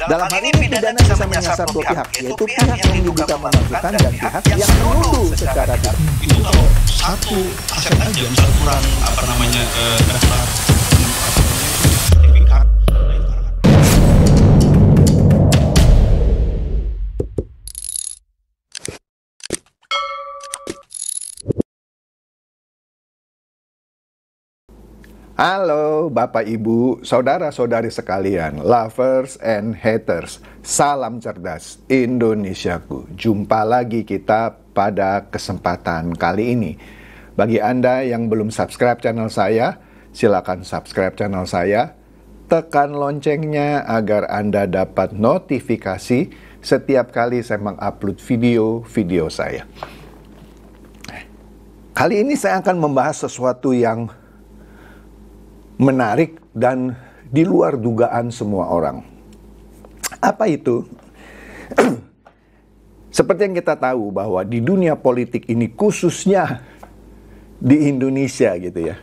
Dalam hal ini pidana bisa menyasar dua pihak, yaitu pihak yang diduga mengajukan dan pihak yang menuduh secara tidak. Itu kalau satu aset aja, misal kurang daftar sertifikat. Halo Bapak Ibu, saudara-saudari sekalian, lovers and haters, salam cerdas Indonesiaku. Jumpa lagi kita pada kesempatan kali ini. Bagi Anda yang belum subscribe channel saya, silakan subscribe channel saya. Tekan loncengnya agar Anda dapat notifikasi setiap kali saya mengupload video-video saya. Kali ini saya akan membahas sesuatu yang menarik dan di luar dugaan semua orang. Apa itu? Seperti yang kita tahu bahwa di dunia politik ini, khususnya di Indonesia gitu ya,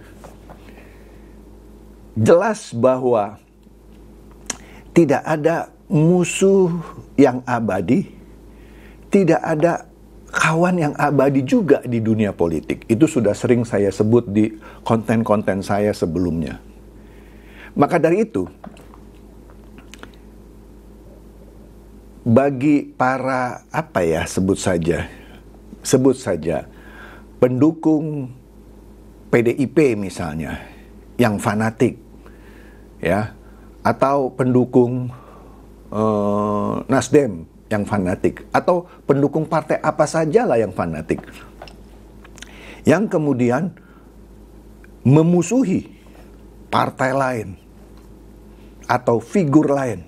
jelas bahwa tidak ada musuh yang abadi, tidak ada kawan yang abadi juga di dunia politik. Itu sudah sering saya sebut di konten-konten saya sebelumnya. Maka dari itu, bagi para sebut saja pendukung PDIP misalnya yang fanatik, ya, atau pendukung Nasdem yang fanatik, atau pendukung partai apa sajalah yang fanatik, yang kemudian memusuhi partai lain atau figur lain,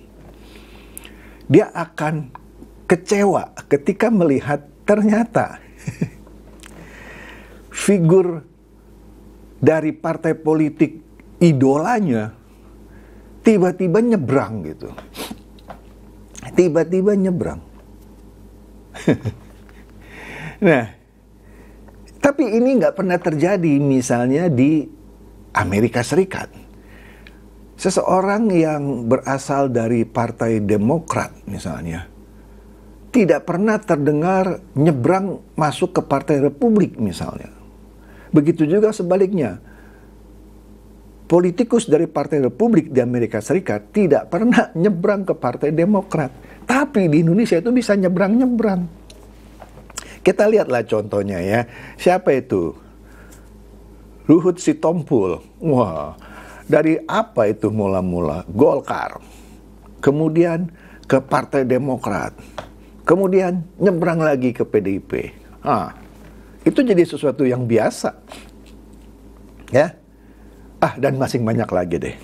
dia akan kecewa ketika melihat ternyata figur dari partai politik idolanya tiba-tiba nyebrang gitu. Tiba-tiba nyebrang. Nah, tapi ini nggak pernah terjadi misalnya di Amerika Serikat. Seseorang yang berasal dari Partai Demokrat misalnya tidak pernah terdengar nyebrang masuk ke Partai Republik misalnya. Begitu juga sebaliknya. Politikus dari Partai Republik di Amerika Serikat tidak pernah nyebrang ke Partai Demokrat. Tapi di Indonesia itu bisa nyebrang-nyebrang. Kita lihatlah contohnya ya. Siapa itu? Luhut Sitompul. Wah, dari apa itu mula-mula? Golkar. Kemudian ke Partai Demokrat. Kemudian nyebrang lagi ke PDIP. Itu jadi sesuatu yang biasa. Ya. Dan masih banyak lagi deh.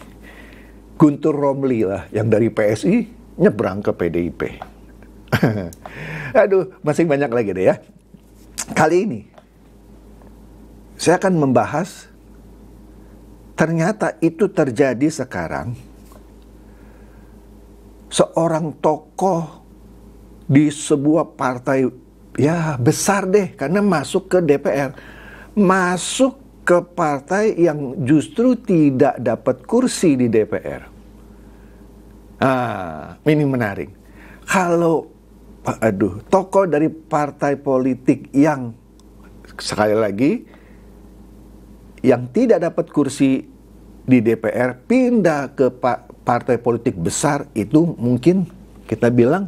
Guntur Romli lah yang dari PSI nyebrang ke PDIP. Aduh, masih banyak lagi deh ya. Kali ini saya akan membahas ternyata itu terjadi sekarang. Seorang tokoh di sebuah partai ya besar deh, karena masuk ke DPR, masuk ke partai yang justru tidak dapat kursi di DPR. Ini menarik. Kalau tokoh dari partai politik yang sekali lagi yang tidak dapat kursi di DPR pindah ke partai politik besar, itu mungkin kita bilang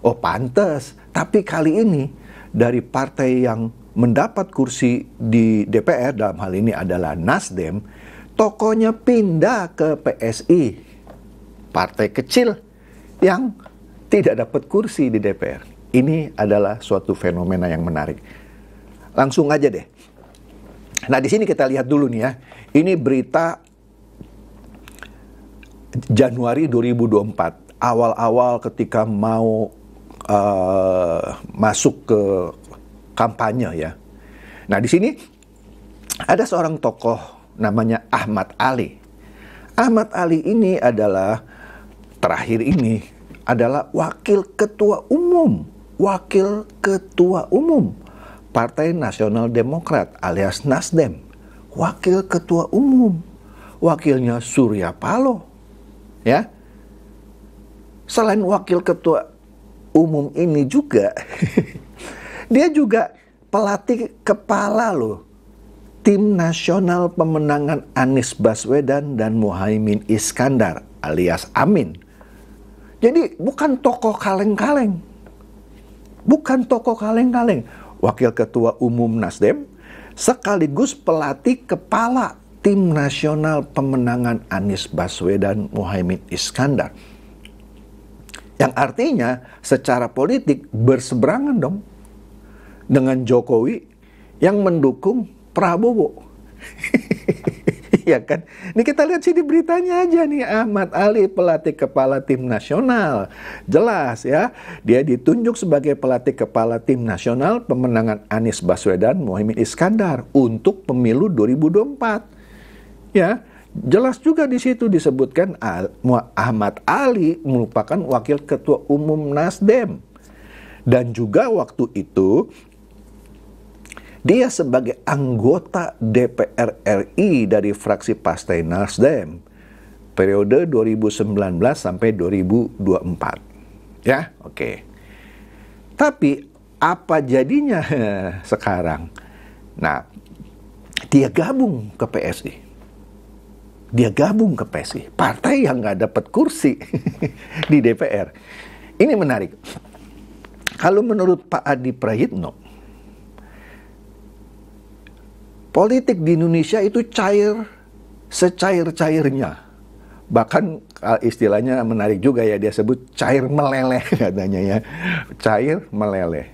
pantas. Tapi kali ini dari partai yang mendapat kursi di DPR, dalam hal ini adalah Nasdem, tokohnya pindah ke PSI, partai kecil yang tidak dapat kursi di DPR. Ini adalah suatu fenomena yang menarik. Langsung aja deh. Nah, di sini kita lihat dulu nih ya. Ini berita Januari 2024, awal-awal ketika mau masuk ke kampanye ya. Nah, di sini ada seorang tokoh namanya Ahmad Ali. Ahmad Ali ini adalah wakil ketua umum Partai Nasional Demokrat alias Nasdem. Wakil ketua umum. Wakilnya Surya Paloh. Ya. selain wakil ketua umum ini juga, dia juga pelatih kepala loh tim nasional pemenangan Anies Baswedan dan Muhaimin Iskandar alias Amin. Jadi bukan tokoh kaleng-kaleng. Bukan tokoh kaleng-kaleng. Wakil ketua umum Nasdem sekaligus pelatih kepala tim nasional pemenangan Anies Baswedan Muhaimin Iskandar. Yang artinya secara politik berseberangan dong dengan Jokowi yang mendukung Prabowo. Iya kan? Ini kita lihat sih di beritanya aja nih, Ahmad Ali pelatih kepala tim nasional. Jelas ya, dia ditunjuk sebagai pelatih kepala tim nasional pemenangan Anies Baswedan Muhaimin Iskandar untuk pemilu 2024. Ya, jelas juga di situ disebutkan Ahmad Ali merupakan wakil ketua umum Nasdem. Dan juga waktu itu dia sebagai anggota DPR RI dari fraksi Partai Nasdem periode 2019 sampai 2024. Ya, oke. Tapi apa jadinya sekarang? Nah, dia gabung ke PSI. Dia gabung ke PSI, partai yang nggak dapat kursi di DPR. Ini menarik. Kalau menurut Pak Adi Prayitno, politik di Indonesia itu cair secair-cairnya. Bahkan istilahnya menarik juga ya, dia sebut cair meleleh katanya ya. Cair meleleh.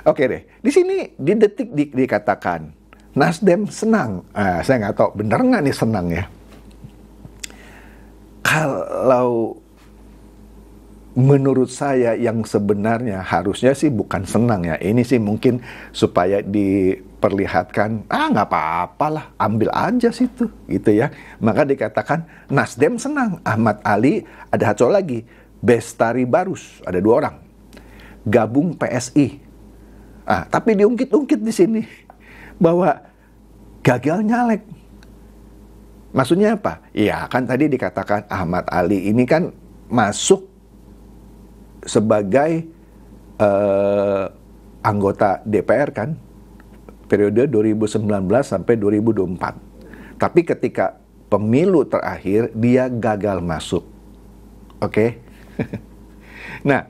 Oke deh, di sini di Detik dikatakan Nasdem senang. Saya nggak tahu benar nggak nih senang ya. Kalau menurut saya yang sebenarnya harusnya sih bukan senang ya. Ini sih mungkin supaya diperlihatkan, nggak apa-apalah, ambil aja situ gitu ya. Maka dikatakan Nasdem senang. Ahmad Ali, ada satu lagi, Bestari Barus, ada 2 orang gabung PSI. Tapi diungkit-ungkit di sini bahwa gagal nyalek. Maksudnya apa? Ya kan tadi dikatakan Ahmad Ali ini kan masuk sebagai anggota DPR kan periode 2019 sampai 2024. Tapi ketika pemilu terakhir dia gagal masuk. Oke. Nah,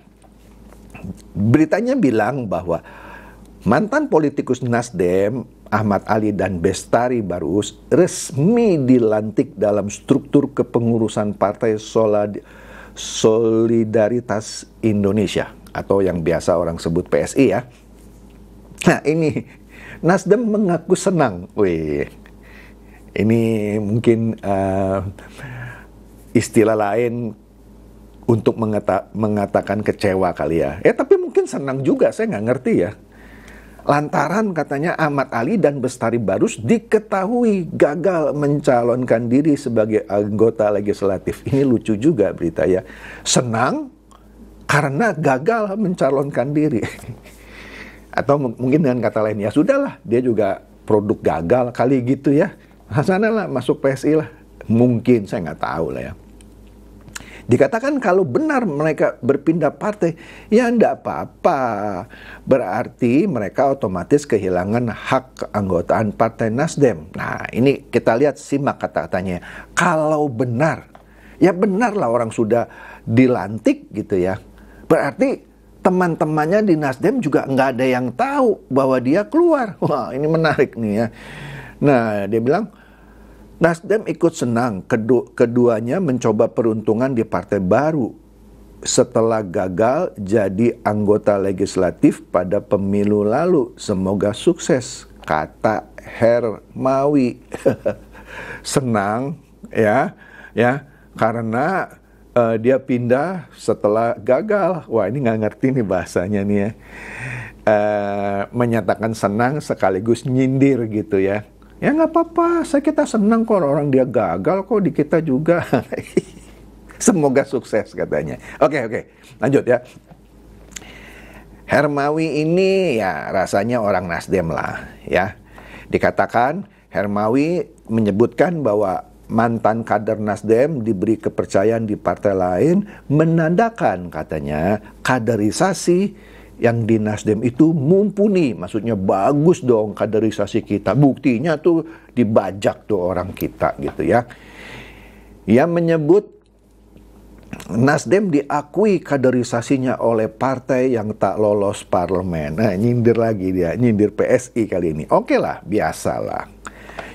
beritanya bilang bahwa mantan politikus Nasdem Ahmad Ali dan Bestari Barus resmi dilantik dalam struktur kepengurusan Partai Solidaritas Indonesia atau yang biasa orang sebut PSI ya. Nah ini Nasdem mengaku senang. Wih, ini mungkin istilah lain untuk mengatakan kecewa kali ya. Tapi mungkin senang juga, saya nggak ngerti ya. Lantaran katanya Ahmad Ali dan Bestari Barus diketahui gagal mencalonkan diri sebagai anggota legislatif. Ini lucu juga berita ya. Senang karena gagal mencalonkan diri. Atau mungkin dengan kata lain, ya sudahlah, dia juga produk gagal kali gitu ya. Sanalah masuk PSI lah. Mungkin, saya nggak tahu lah ya. Dikatakan kalau benar mereka berpindah partai, ya enggak apa-apa. Berarti mereka otomatis kehilangan hak keanggotaan Partai Nasdem. Nah, ini kita lihat, simak kata-katanya. Kalau benar, ya benarlah orang sudah dilantik gitu ya. Berarti teman-temannya di Nasdem juga nggak ada yang tahu bahwa dia keluar. Wah, ini menarik nih ya. Nah, dia bilang, Nasdem ikut senang keduanya mencoba peruntungan di partai baru setelah gagal jadi anggota legislatif pada pemilu lalu. Semoga sukses, kata Hermawi. Senang ya karena dia pindah setelah gagal. Wah, ini nggak ngerti nih bahasanya nih ya. Menyatakan senang sekaligus nyindir gitu ya. Ya nggak apa-apa, kita senang kok orang dia gagal kok di kita juga. Semoga sukses katanya. Oke, lanjut ya. Hermawi ini ya rasanya orang Nasdem lah ya. Dikatakan Hermawi menyebutkan bahwa mantan kader Nasdem diberi kepercayaan di partai lain menandakan katanya kaderisasi yang di Nasdem itu mumpuni. Maksudnya bagus dong kaderisasi kita. Buktinya tuh dibajak tuh orang kita gitu ya. Ia menyebut Nasdem diakui kaderisasinya oleh partai yang tak lolos parlemen. Nah, nyindir lagi dia, nyindir PSI kali ini. Oke lah, biasalah.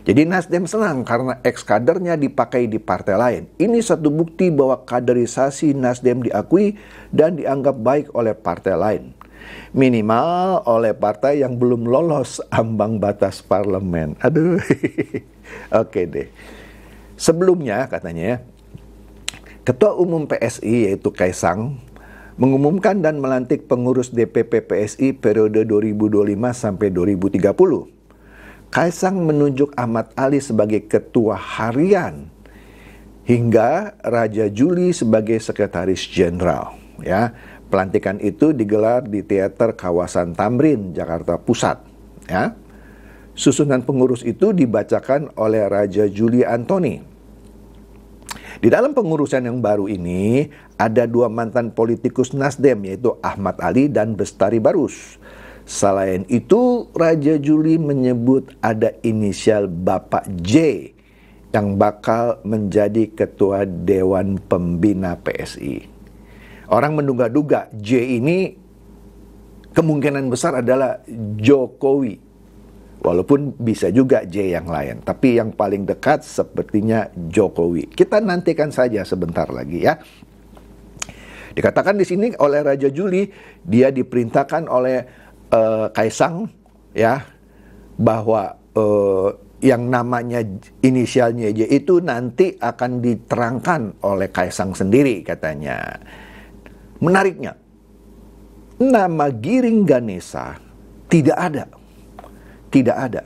Jadi Nasdem senang karena ex-kadernya dipakai di partai lain. Ini satu bukti bahwa kaderisasi Nasdem diakui dan dianggap baik oleh partai lain. Minimal oleh partai yang belum lolos ambang batas parlemen. Aduh, oke deh. Sebelumnya katanya, Ketua Umum PSI yaitu Kaisang mengumumkan dan melantik pengurus DPP PSI periode 2025 sampai 2030. Kaisang menunjuk Ahmad Ali sebagai ketua harian hingga Raja Juli sebagai sekretaris jenderal. Ya, pelantikan itu digelar di Teater Kawasan Tamrin, Jakarta Pusat. Ya, susunan pengurus itu dibacakan oleh Raja Juli Antoni. Di dalam pengurusan yang baru ini ada dua mantan politikus Nasdem yaitu Ahmad Ali dan Bestari Barus. Selain itu, Raja Juli menyebut ada inisial Bapak J yang bakal menjadi Ketua Dewan Pembina PSI. Orang menduga-duga J ini kemungkinan besar adalah Jokowi. Walaupun bisa juga J yang lain. Tapi yang paling dekat sepertinya Jokowi. Kita nantikan saja sebentar lagi ya. Dikatakan di sini oleh Raja Juli, dia diperintahkan oleh Kaisang ya bahwa yang namanya inisialnya J itu nanti akan diterangkan oleh Kaisang sendiri katanya. Menariknya, nama Giring Ganesa tidak ada.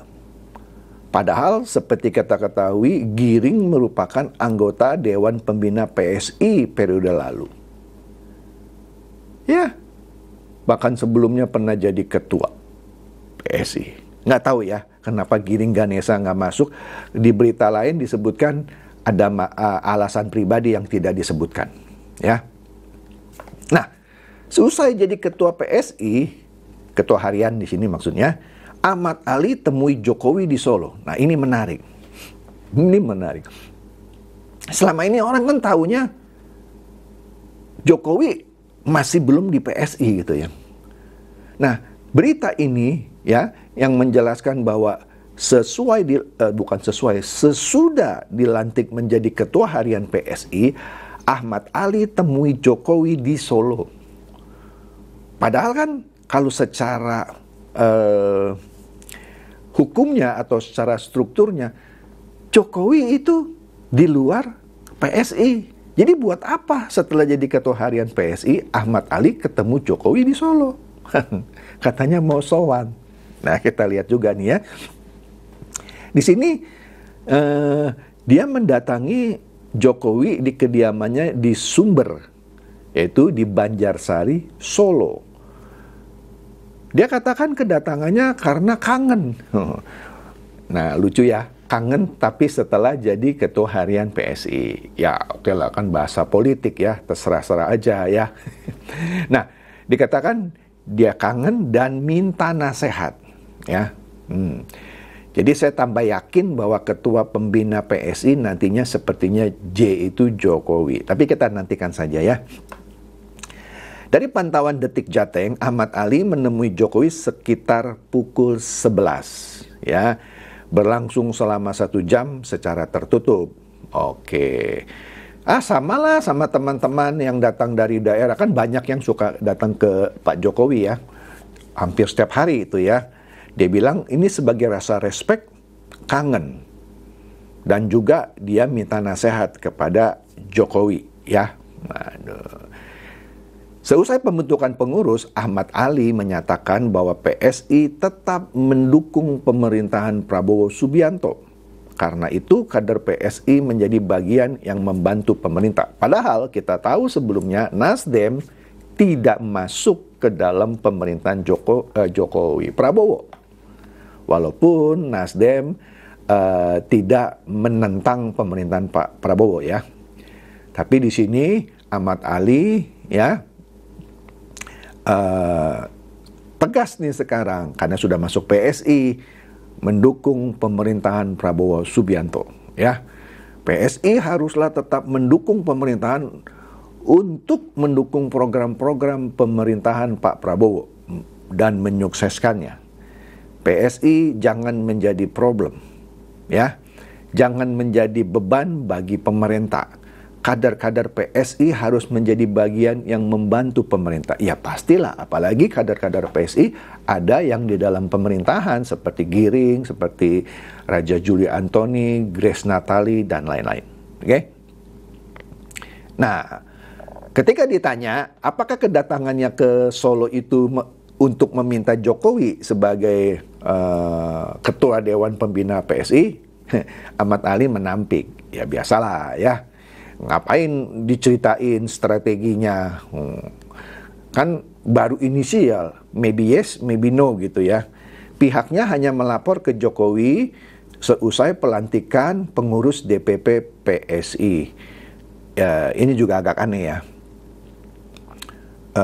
Padahal seperti kita ketahui Giring merupakan anggota Dewan Pembina PSI periode lalu. Ya, bahkan sebelumnya pernah jadi ketua PSI. Nggak tahu ya kenapa Giring Ganesa nggak masuk. Di berita lain disebutkan ada alasan pribadi yang tidak disebutkan. Ya. Nah, seusai jadi ketua PSI, ketua harian di sini maksudnya, Ahmad Ali temui Jokowi di Solo. Nah, ini menarik. Ini menarik. Selama ini orang kan taunya Jokowi masih belum di PSI gitu ya. Nah, berita ini ya yang menjelaskan bahwa sesudah dilantik menjadi ketua harian PSI, Ahmad Ali temui Jokowi di Solo. Padahal kan kalau secara hukumnya atau secara strukturnya Jokowi itu di luar PSI. Jadi buat apa setelah jadi ketua harian PSI, Ahmad Ali ketemu Jokowi di Solo? Katanya mau sowan. Nah, kita lihat juga nih ya. Di sini dia mendatangi Jokowi di kediamannya di Sumber, yaitu di Banjarsari, Solo. Dia katakan kedatangannya karena kangen. Nah, lucu ya. Kangen tapi setelah jadi ketua harian PSI. Ya oke lah, kan bahasa politik ya, terserah-serah aja ya. Nah, dikatakan dia kangen dan minta nasihat ya. Jadi saya tambah yakin bahwa ketua pembina PSI nantinya sepertinya J itu Jokowi. Tapi kita nantikan saja ya. Dari pantauan Detik Jateng, Ahmad Ali menemui Jokowi sekitar pukul 11 ya. Berlangsung selama 1 jam secara tertutup. Oke. Samalah sama teman-teman yang datang dari daerah. Kan banyak yang suka datang ke Pak Jokowi ya. Hampir setiap hari itu ya. Dia bilang ini sebagai rasa respek, kangen. Dan juga dia minta nasihat kepada Jokowi ya. Aduh. Seusai pembentukan pengurus, Ahmad Ali menyatakan bahwa PSI tetap mendukung pemerintahan Prabowo Subianto. Karena itu kader PSI menjadi bagian yang membantu pemerintah. Padahal kita tahu sebelumnya Nasdem tidak masuk ke dalam pemerintahan Jokowi Prabowo. Walaupun Nasdem tidak menentang pemerintahan Pak Prabowo ya. Tapi di sini Ahmad Ali ya tegas nih sekarang karena sudah masuk PSI mendukung pemerintahan Prabowo Subianto ya. PSI haruslah tetap mendukung pemerintahan untuk mendukung program-program pemerintahan Pak Prabowo dan menyukseskannya. PSI jangan menjadi problem ya. Jangan menjadi beban bagi pemerintah. Kader-kader PSI harus menjadi bagian yang membantu pemerintah. Ya pastilah, apalagi kader-kader PSI ada yang di dalam pemerintahan seperti Giring, seperti Raja Juli Antoni, Grace Natali, dan lain-lain. Oke? Nah, ketika ditanya apakah kedatangannya ke Solo itu untuk meminta Jokowi sebagai ketua Dewan Pembina PSI, Ahmad Ali menampik. Ya biasalah ya. Ngapain diceritain strateginya? Kan baru inisial, maybe yes, maybe no gitu ya. Pihaknya hanya melapor ke Jokowi seusai pelantikan pengurus DPP PSI. Ya, ini juga agak aneh ya.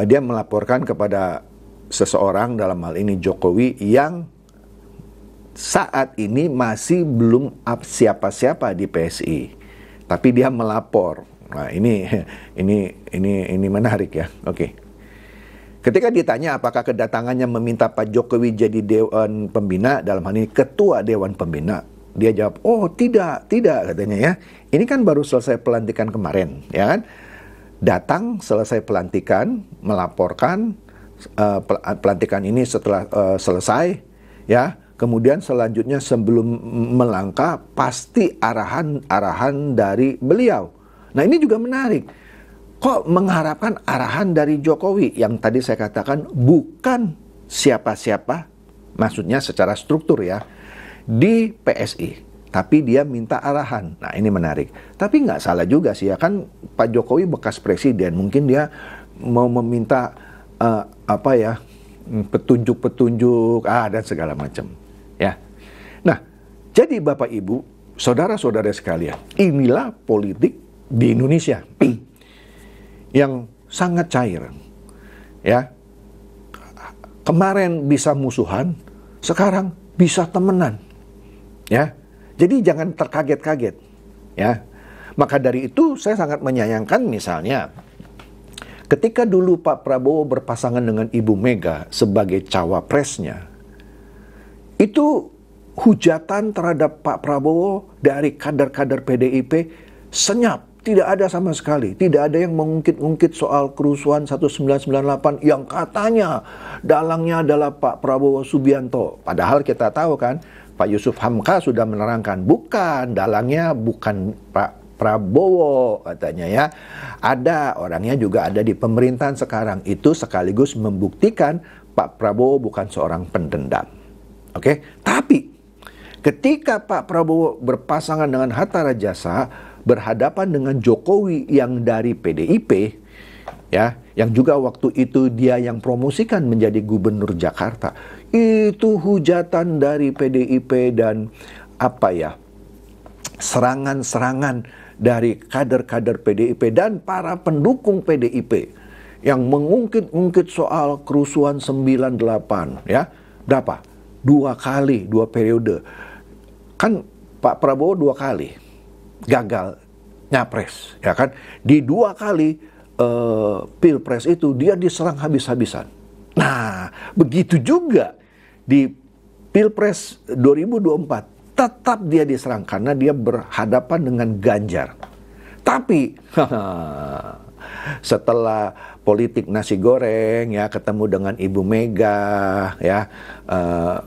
Dia melaporkan kepada seseorang, dalam hal ini Jokowi, yang saat ini masih belum siapa-siapa di PSI. Tapi dia melapor. Nah, ini menarik ya. Oke. Ketika ditanya apakah kedatangannya meminta Pak Jokowi jadi Dewan Pembina, dalam hal ini Ketua Dewan Pembina, dia jawab, "Oh, tidak katanya ya. Ini kan baru selesai pelantikan kemarin, ya kan? Datang selesai pelantikan, melaporkan pelantikan ini setelah selesai, ya. Kemudian selanjutnya sebelum melangkah pasti arahan dari beliau." Nah ini juga menarik. Kok mengharapkan arahan dari Jokowi yang tadi saya katakan bukan siapa-siapa, maksudnya secara struktur ya, di PSI. Tapi dia minta arahan. Nah ini menarik. Tapi nggak salah juga sih ya, kan Pak Jokowi bekas presiden. Mungkin dia mau meminta petunjuk-petunjuk dan segala macam. Ya. Nah, jadi Bapak Ibu, saudara-saudara sekalian, inilah politik di Indonesia yang sangat cair. Ya. Kemarin bisa musuhan, sekarang bisa temenan. Ya. Jadi jangan terkaget-kaget, ya. Maka dari itu saya sangat menyayangkan misalnya ketika dulu Pak Prabowo berpasangan dengan Ibu Mega sebagai cawapresnya, itu hujatan terhadap Pak Prabowo dari kader-kader PDIP senyap, tidak ada sama sekali. Tidak ada yang mengungkit-ungkit soal kerusuhan 1998 yang katanya dalangnya adalah Pak Prabowo Subianto. Padahal kita tahu kan, Pak Yusuf Hamka sudah menerangkan, bukan, dalangnya bukan Pak Prabowo katanya ya. Ada, orangnya juga ada di pemerintahan sekarang. Itu sekaligus membuktikan Pak Prabowo bukan seorang pendendam. Oke, tapi ketika Pak Prabowo berpasangan dengan Hatta Rajasa, berhadapan dengan Jokowi yang dari PDIP, ya, yang juga waktu itu dia yang promosikan menjadi gubernur Jakarta, itu hujatan dari PDIP dan serangan-serangan dari kader-kader PDIP dan para pendukung PDIP yang mengungkit-ungkit soal kerusuhan 98, ya, berapa? 2 kali, 2 periode. Kan Pak Prabowo 2 kali gagal nyapres, ya kan? Di 2 kali pilpres itu dia diserang habis-habisan. Nah, begitu juga di pilpres 2024 tetap dia diserang karena dia berhadapan dengan Ganjar. Tapi setelah politik nasi goreng ya, ketemu dengan Ibu Mega ya,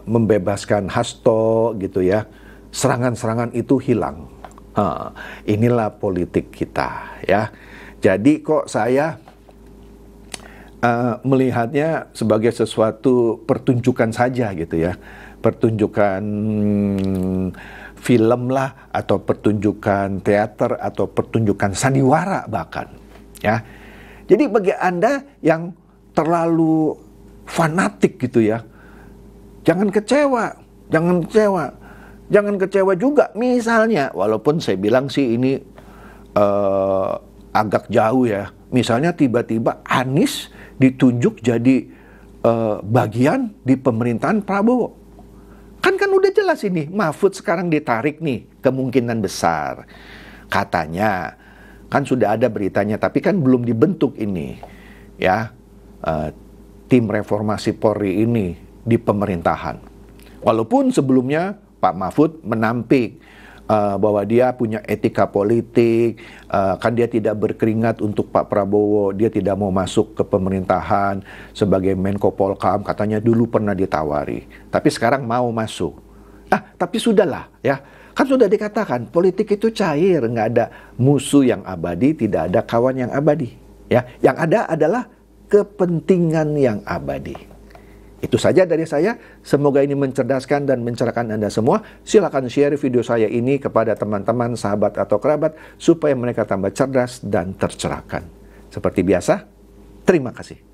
membebaskan Hasto gitu ya, serangan-serangan itu hilang. Inilah politik kita ya. Jadi kok saya melihatnya sebagai sesuatu pertunjukan saja gitu ya, pertunjukan film lah, atau pertunjukan teater, atau pertunjukan sandiwara bahkan ya. Jadi bagi Anda yang terlalu fanatik gitu ya, jangan kecewa, Jangan kecewa juga. Misalnya, walaupun saya bilang sih ini agak jauh ya. Misalnya tiba-tiba Anies ditunjuk jadi bagian di pemerintahan Prabowo. Kan udah jelas ini, Mahfud sekarang ditarik nih, kemungkinan besar. Katanya, kan sudah ada beritanya, tapi kan belum dibentuk ini. Ya, tim reformasi Polri ini di pemerintahan. Walaupun sebelumnya Pak Mahfud menampik bahwa dia punya etika politik, kan dia tidak berkeringat untuk Pak Prabowo, dia tidak mau masuk ke pemerintahan sebagai Menko Polkam, katanya dulu pernah ditawari, tapi sekarang mau masuk. Tapi sudahlah ya, kan sudah dikatakan politik itu cair, nggak ada musuh yang abadi, tidak ada kawan yang abadi. Ya, yang ada adalah kepentingan yang abadi. Itu saja dari saya. Semoga ini mencerdaskan dan mencerahkan Anda semua. Silakan share video saya ini kepada teman-teman, sahabat, atau kerabat supaya mereka tambah cerdas dan tercerahkan. Seperti biasa, terima kasih.